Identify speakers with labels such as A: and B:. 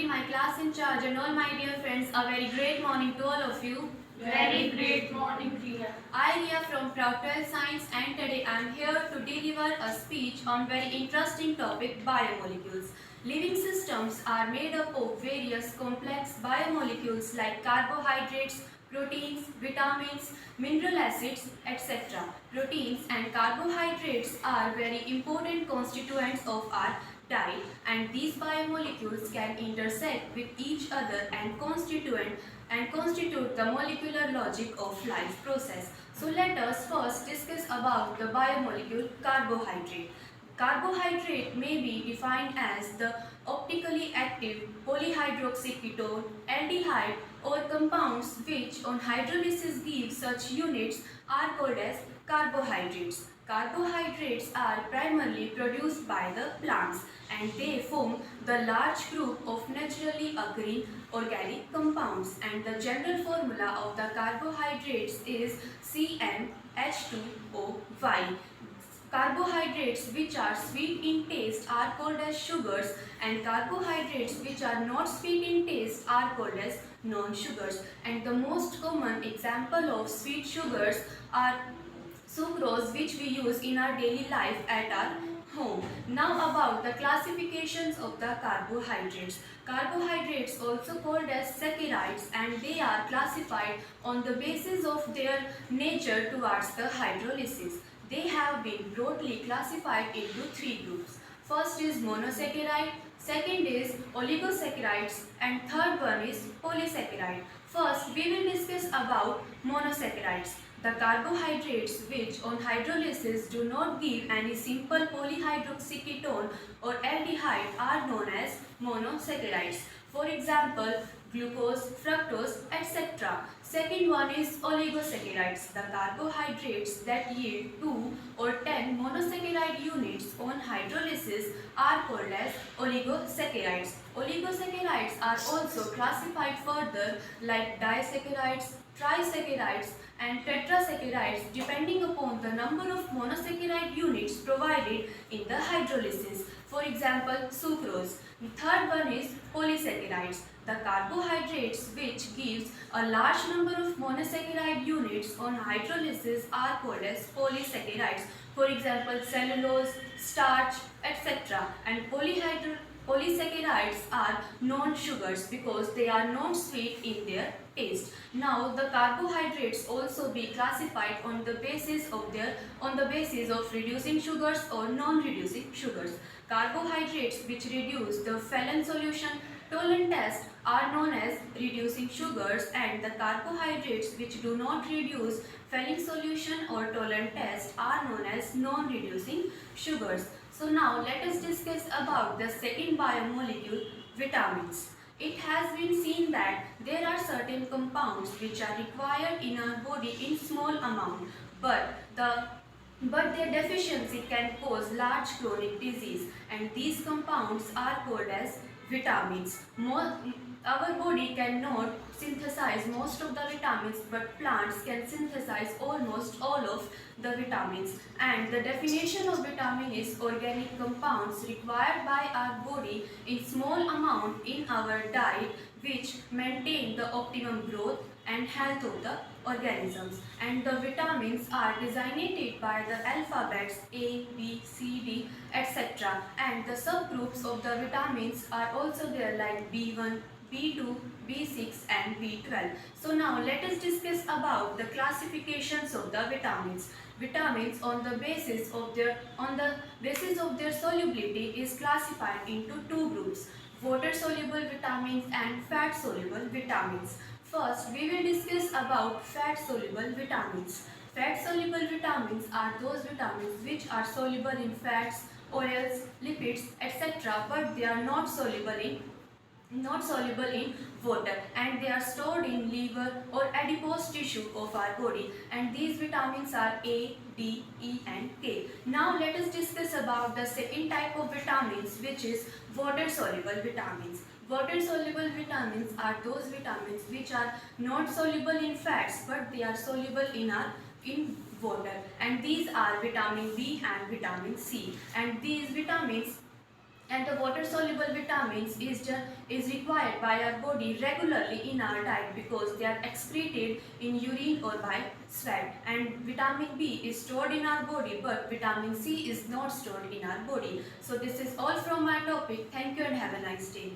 A: Namaste, my class in charge and all my dear friends. A very great morning to all of you.
B: Very great morning, Priya.
A: I Ria from Proud 12 Science and today I am here to deliver a speech on very interesting topic biomolecules. Living systems are made up of various complex biomolecules like carbohydrates, proteins, vitamins, mineral acids, etc. Proteins and carbohydrates are very important constituents of our diet, and these biomolecules can intersect with each other and constitute the molecular logic of life process. So let us first discuss about the biomolecule carbohydrate. Carbohydrate may be defined as the optically active polyhydroxy ketone, aldehyde or compounds which on hydrolysis give such units are called as carbohydrates. Carbohydrates are primarily produced by the plants and they form the large group of naturally occurring organic compounds, and the general formula of the carbohydrates is CnH2OY. Carbohydrates which are sweet in taste are called as sugars, and carbohydrates which are not sweet in taste are called as non-sugars. And the most common example of sweet sugars are sucrose, which we use in our daily life at our home. Now about the classifications of the carbohydrates. Carbohydrates also called as saccharides, and they are classified on the basis of their nature towards the hydrolysis. They have been broadly classified into three groups. First is monosaccharide, second is oligosaccharides, and third one is polysaccharide. First, we will discuss about monosaccharides. The carbohydrates which on hydrolysis do not give any simple polyhydroxy ketone or aldehyde are known as monosaccharides. For example, glucose, fructose, etc. Second one is oligosaccharides, the carbohydrates that yield 2 or 10 monosaccharide units on hydrolysis are called as oligosaccharides. Oligosaccharides are also classified further like disaccharides, trisaccharides and tetrasaccharides depending upon the number of monosaccharide units provided in the hydrolysis. For example, sucrose. The third one is polysaccharides, the carbohydrates which gives a large number of monosaccharide units on hydrolysis are called as polysaccharides. For example, cellulose, starch, etc. And polysaccharides are non-sugars because they are not sweet in their taste. Now the carbohydrates also be classified on the basis of reducing sugars or non-reducing sugars. Carbohydrates which reduce the Fallon solution Toland test are known as reducing sugars, and the carbohydrates which do not reduce Fallon solution or Toland test are known as non-reducing sugars. So now let us discuss about the second biomolecule, vitamins. It has been seen that there are certain compounds which are required in our body in small amount, but their deficiency can cause large chronic disease, and these compounds are called as vitamins. Our body cannot synthesize most of the vitamins, but plants can synthesize almost all of the vitamins. And the definition of vitamin is organic compounds required by our body in small amount in our diet which maintain the optimum growth and health of the organisms. And the vitamins are designated by the alphabets A, B, C, D, etc. And the subgroups of the vitamins are also there like B1, B2, B6 and B12. So now let us discuss about the classifications of the vitamins. Vitamins on the basis of their solubility is classified into two groups: water soluble vitamins and fat soluble vitamins. First, we will discuss about fat soluble vitamins. Fat soluble vitamins are those vitamins which are soluble in fats, oils, lipids, etc. but they are not soluble in water, and they are stored in liver or adipose tissue of our body, and these vitamins are A, D, E and K. Now let us discuss about the second type of vitamins, which is water soluble vitamins. Water soluble vitamins are those vitamins which are not soluble in fats, but they are soluble in water, and these are vitamin B and vitamin C, and these vitamins And the water soluble vitamins is required by our body regularly in our diet because they are excreted in urine or by sweat. And vitamin B is stored in our body, but vitamin C is not stored in our body. So this is all from my topic. Thank you and have a nice day.